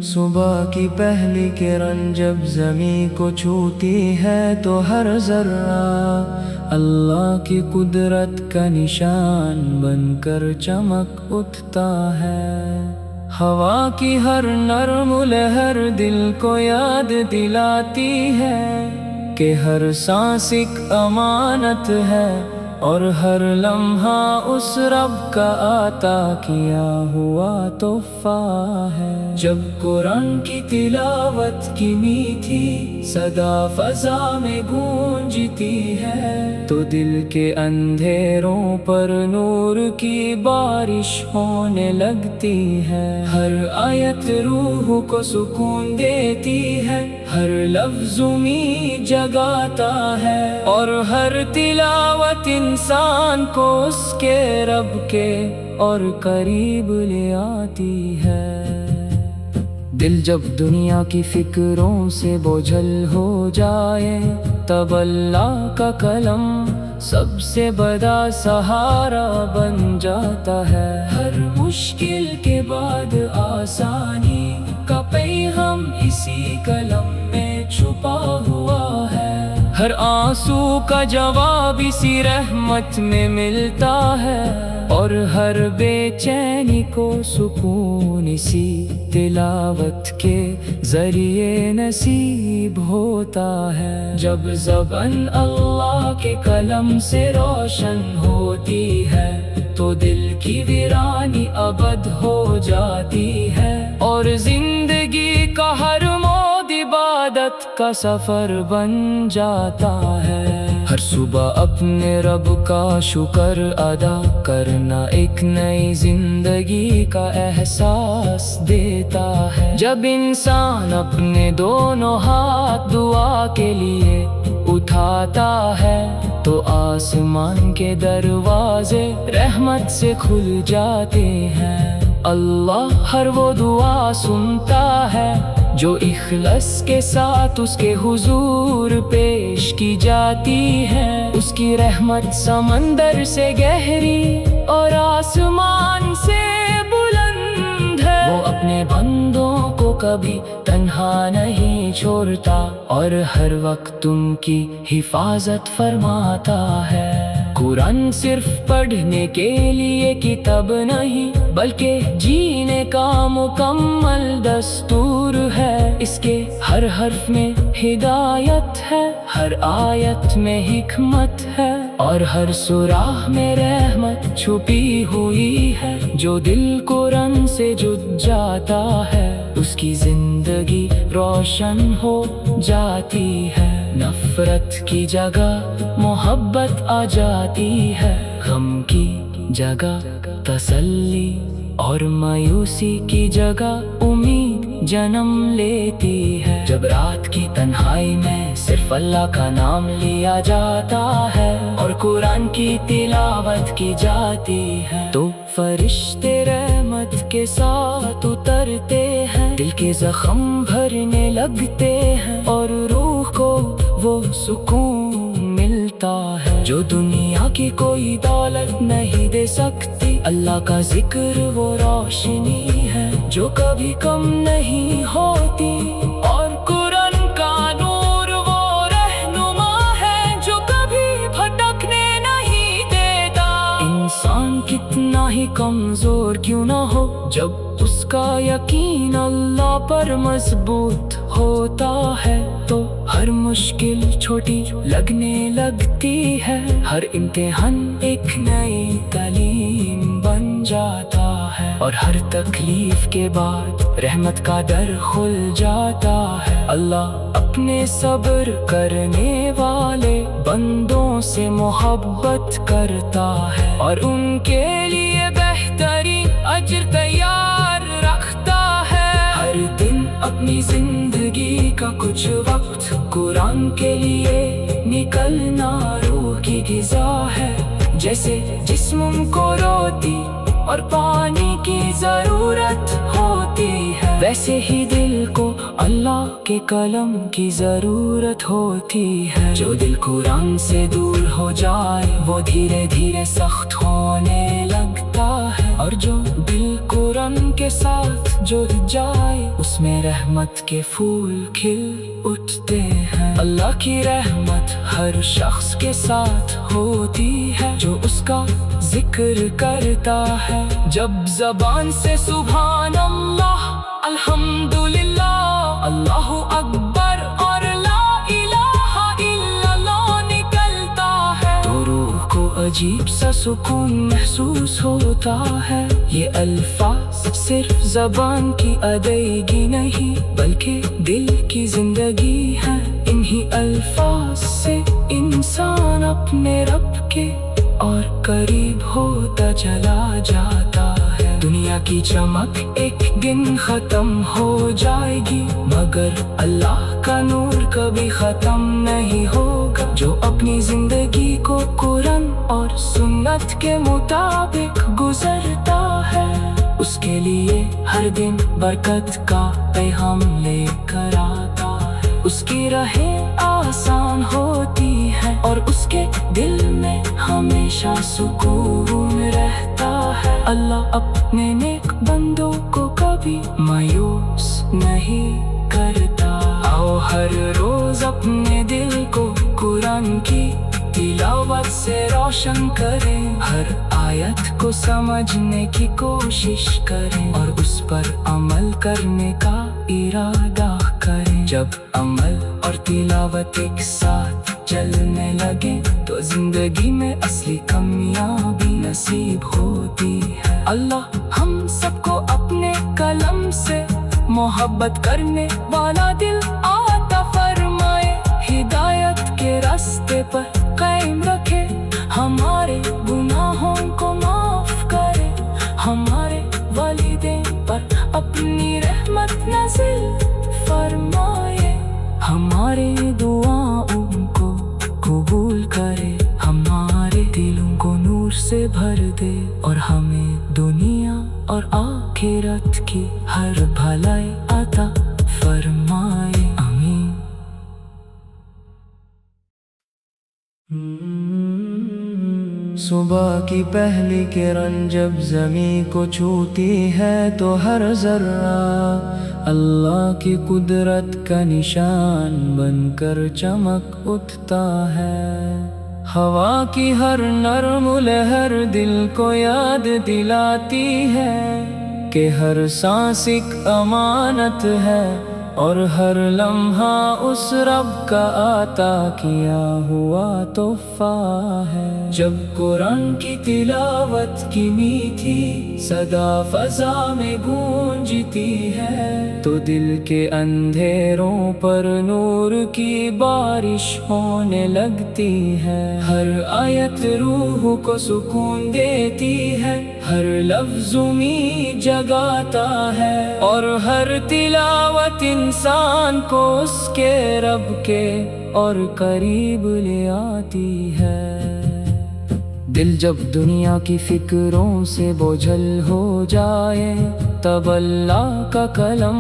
صبح کی پہلی کرن جب زمین کو چھوتی ہے تو ہر ذرہ اللہ کی قدرت کا نشان بن کر چمک اٹھتا ہے۔ ہوا کی ہر نرم لہر دل کو یاد دلاتی ہے کہ ہر سانس ایک امانت ہے اور ہر لمحہ اس رب کا عطا کیا ہوا تحفہ ہے۔ جب قرآن کی تلاوت کی میٹھی صدا فضا میں گونجتی ہے تو دل کے اندھیروں پر نور کی بارش ہونے لگتی ہے۔ ہر آیت روح کو سکون دیتی ہے، ہر لفظ امید جگاتا ہے اور ہر تلاوت انسان کو اس کے رب کے اور قریب لے آتی ہے۔ دل جب دنیا کی فکروں سے بوجھل ہو جائے تب اللہ کا کلم سب سے بڑا سہارا بن جاتا ہے۔ ہر مشکل کے بعد آسانی کا پیغام اسی کلم میں چھپا ہوا ہے۔ ہر آنسو کا جواب اسی رحمت میں ملتا ہے اور ہر بے چینی کو سکون اسی تلاوت کے ذریعے نصیب ہوتا ہے۔ جب زبان اللہ کے کلم سے روشن ہوتی ہے تو دل کی ویرانی ابد ہو جاتی ہے اور زندگی کا ہر موڑ عبادت کا سفر بن جاتا ہے۔ ہر صبح اپنے رب کا شکر ادا کرنا ایک نئی زندگی کا احساس دیتا ہے۔ جب انسان اپنے دونوں ہاتھ دعا کے لیے اٹھاتا ہے تو آسمان کے دروازے رحمت سے کھل جاتے ہیں۔ اللہ ہر وہ دعا سنتا ہے جو اخلاص کے ساتھ اس کے حضور پیش کی جاتی ہے۔ اس کی رحمت سمندر سے گہری اور آسمان سے بلند ہے۔ وہ اپنے بندوں کو کبھی تنہا نہیں چھوڑتا اور ہر وقت ان کی حفاظت فرماتا ہے۔ قرآن صرف پڑھنے کے لیے کتاب نہیں بلکہ جینے کا مکمل دستور ہے۔ اس کے ہر حرف میں ہدایت ہے، ہر آیت میں حکمت ہے اور ہر سوراخ میں رحمت چھپی ہوئی ہے۔ جو دل قرآن سے جڑ جاتا ہے اس کی زندگی روشن ہو جاتی ہے۔ نفرت کی جگہ محبت آ جاتی ہے، غم کی جگہ تسلی اور مایوسی کی جگہ امید جنم لیتی ہے۔ جب رات کی تنہائی میں صرف اللہ کا نام لیا جاتا ہے اور قرآن کی تلاوت کی جاتی ہے تو فرشتے رحمت کے ساتھ اترتے ہیں، دل کے زخم بھرنے لگتے ہیں اور روح کو وہ سکون ملتا ہے جو دنیا کی کوئی دولت نہیں دے سکتی۔ اللہ کا ذکر وہ روشنی ہے جو کبھی کم نہیں ہوتی اور قرآن کا نور وہ رہنما ہے جو کبھی بھٹکنے نہیں دیتا۔ انسان کتنا ہی کمزور کیوں نہ ہو جب اس کا یقین اللہ پر مضبوط ہوتا ہے تو ہر مشکل چھوٹی لگنے لگتی ہے، ہر امتحان ایک نئی تعلیم بن جاتا ہے اور ہر تکلیف کے بعد رحمت کا در کھل جاتا ہے۔ اللہ اپنے صبر کرنے والے بندوں سے محبت کرتا ہے اور ان کے لیے بہترین اجر تیار رکھتا ہے۔ ہر دن اپنی زندگی کا کچھ وقت قرآن کے لیے نکلنا روح کی غذا ہے۔ جیسے جسم کو روٹی اور پانی کی ضرورت ہوتی ہے ویسے ہی دل کو اللہ کے کلم کی ضرورت ہوتی ہے۔ جو دل قرآن سے دور ہو جائے وہ دھیرے دھیرے سخت ہونے لگتا ہے اور جو دل قرآن कुरान के साथ जुड़ जाए, उसमें रहमत के फूल खिल उठते हैं। अल्लाह की रहमत हर शख्स के साथ होती है जो उसका जिक्र करता है। जब ज़बान से सुभान अल्लाह, अल्हम्दुलिल्लाह, अल्लाहु अकबर और ला इलाहा इल्लल्लाह निकलता है, तो रूह को अजीब सा सुकून महसूस होता है। ये अल्फाज सिर्फ ज़बान की अदायगी नहीं बल्कि दिल की जिंदगी है। इन्हीं अल्फाज से इंसान अपने रब के और करीब होता चला जाता है। दुनिया की चमक एक दिन खत्म हो जाएगी, मगर अल्लाह का नूर कभी खत्म नहीं होगा। जो अपनी जिंदगी को कुरान और सुन्नत के मुताबिक गुजरता है, उसके लिए हर दिन बरकत का पैगाम लेकर आता है। उसकी राहें आसान होती है और उसके दिल में हमेशा सुकून रहता है। अल्लाह अपने नेक बंदों को कभी मायूस नहीं करता। आओ हर रोज अपने दिल को कुरान की तिलावत से रोशन करें, हर आयत को समझने की कोशिश करें और उस पर अमल करने का इरादा करें। जब अमल और तिलावत एक साथ चलने लगे तो जिंदगी में असली कामयाबी नसीब होती है। अल्लाह हम सबको अपने कलम से मोहब्बत करने वाला दिल आता फरमाए, हिदायत के रास्ते पर कायम रखे, हमारे गुनाहों को माफ करे, हमारे वालिदैन पर अपनी रहमत नाज़िल फरमाए, हमारे दुआओं को कबूल करे, हमारे दिलों को नूर से भर दे और हमें दुनिया और आखिरत की हर भलाई अता फरमाए। आमीन। सुबह की पहली किरण जब ज़मीं को छूती है तो हर ज़र्रा अल्लाह की कुदरत का निशान बनकर चमक उठता है। हवा की हर नरम लहर दिल को याद दिलाती है कि हर सांस एक अमानत है और हर लम्हा उस रब का आता किया हुआ तोहफा है। जब कुरान की तिलावत की मीठी सदा फजा में गूंजती है तो दिल के अंधेरों पर नूर की बारिश होने लगती है। हर आयत रूह को सुकून देती है, हर लफ्ज़ उम्मीद जगाता है और हर तिलावत इंसान को उसके रब के और करीब ले आती है। दिल जब दुनिया की फिक्रों से बोझल हो जाए तब अल्लाह का कलम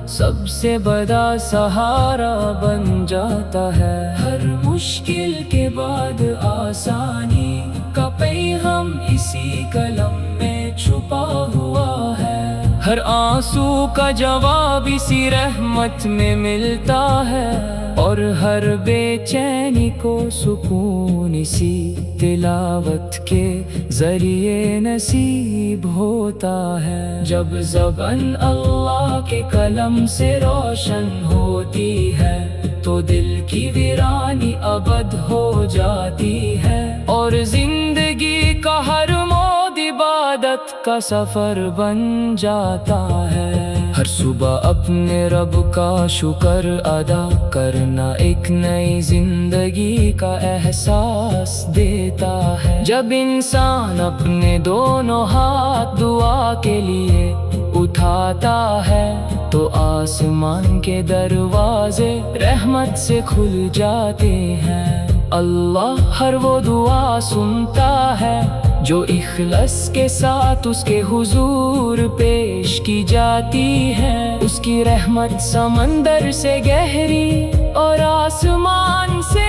सबसे बड़ा सहारा बन जाता है। हर मुश्किल के बाद आसानी का पैगाम इसी कलम में छुपा हुआ है। हर आंसू का जवाब इसी रहमत में मिलता है और हर बेचैनी को सुकून इसी तिलावत के जरिए नसीब होता है। जब ज़बान अल्लाह के कलम से रोशन होती है तो दिल की वीरानी अबद हो जाती है और जिंदगी का हर मोड़ इबादत का सफर बन जाता है। हर सुबह अपने रब का शुक्र अदा करना एक नई जिंदगी का एहसास देता है। जब इंसान अपने दोनों हाथ दुआ के लिए उठाता है तो आसमान के दरवाजे रहमत से खुल जाते हैं। अल्लाह हर वो दुआ सुनता है जो इखलास के साथ उसके हुजूर पेश की जाती है। उसकी रहमत समंदर से गहरी और आसमान से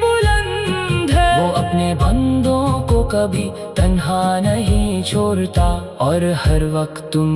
बुलंद है। वो अपने बंदों को कभी तन्हा नहीं छोड़ता और हर वक्त तुम